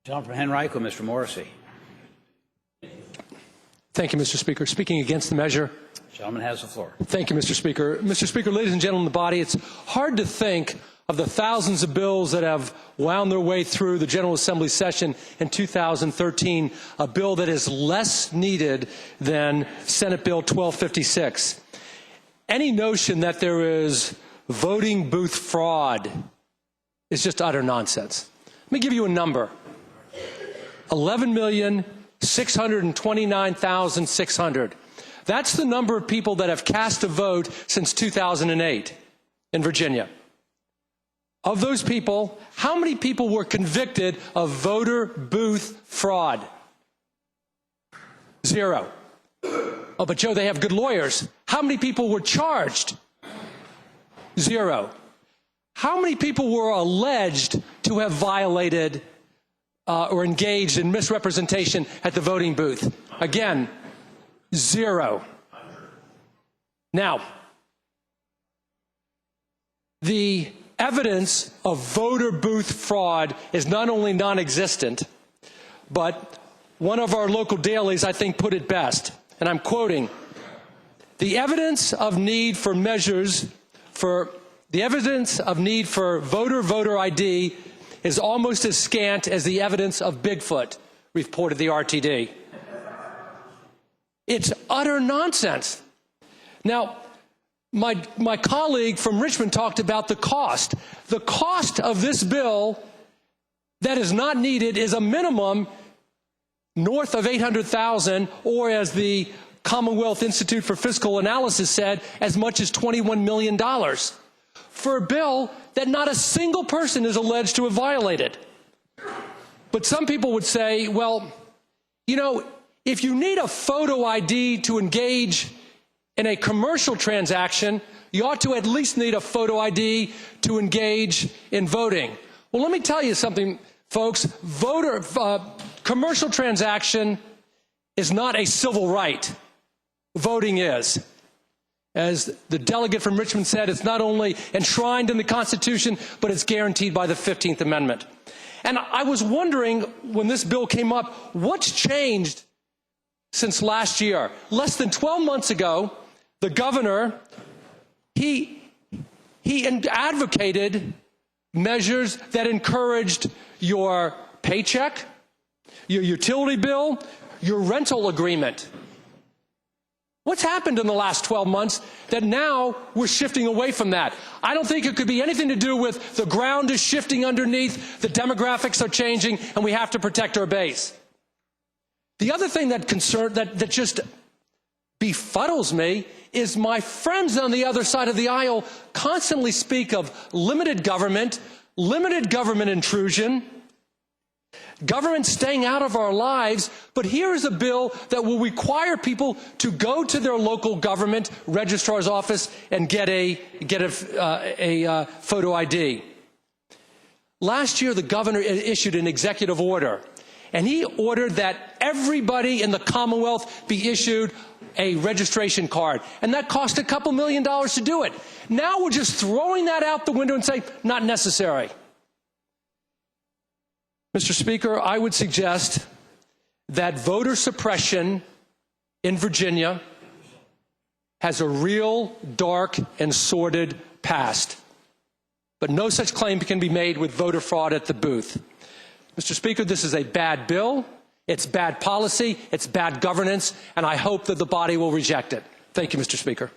Gentleman from Henrico, Mr. Morrissey. Thank you, Mr. Speaker. Speaking against the measure. The gentleman has the floor. Thank you, Mr. Speaker. Mr. Speaker, ladies and gentlemen of the body, it's hard to think of the thousands of bills that have wound their way through the General Assembly session in 2013, a bill that is less needed than Senate Bill 1256. Any notion that there is voting booth fraud is just utter nonsense. Let me give you a number. 11,629,600. That's the number of people that have cast a vote since 2008 in Virginia. Of those people, how many people were convicted of voter booth fraud? 0. Oh, but Joe, they have good lawyers. How many people were charged? 0. How many people were alleged to have violated or engaged in misrepresentation at the voting booth? Again, 0. Now, the evidence of voter booth fraud is not only non-existent, but one of our local dailies, I think, put it best, and I'm quoting, the evidence of need for measures for voter ID is almost as scant as the evidence of Bigfoot, reported the RTD. It's utter nonsense. Now, my colleague from Richmond talked about the cost. The cost of this bill that is not needed is a minimum north of $800,000, or as the Commonwealth Institute for Fiscal Analysis said, as much as $21 million. For a bill that not a single person is alleged to have violated. But some people would say, well, you know, if you need a photo ID to engage in a commercial transaction, you ought to at least need a photo ID to engage in voting. Well, let me tell you something, folks. Commercial transaction is not a civil right. Voting is. As the delegate from Richmond said, it's not only enshrined in the Constitution, but it's guaranteed by the 15th Amendment. And I was wondering, when this bill came up, what's changed since last year? Less than 12 months ago, the governor, he advocated measures that encouraged your paycheck, your utility bill, your rental agreement. What's happened in the last 12 months that now we're shifting away from that? I don't think it could be anything to do with the ground is shifting underneath, the demographics are changing, and we have to protect our base. The other thing that just befuddles me is my friends on the other side of the aisle constantly speak of limited government intrusion, government staying out of our lives, but here is a bill that will require people to go to their local government registrar's office and get a photo ID. Last year, the governor issued an executive order, and he ordered that everybody in the Commonwealth be issued a registration card, and that cost a couple $1 million to do it. Now we're just throwing that out the window and saying, not necessary. Mr. Speaker, I would suggest that voter suppression in Virginia has a real dark and sordid past, but no such claim can be made with voter fraud at the booth. Mr. Speaker, this is a bad bill, it's bad policy, it's bad governance, and I hope that the body will reject it. Thank you, Mr. Speaker.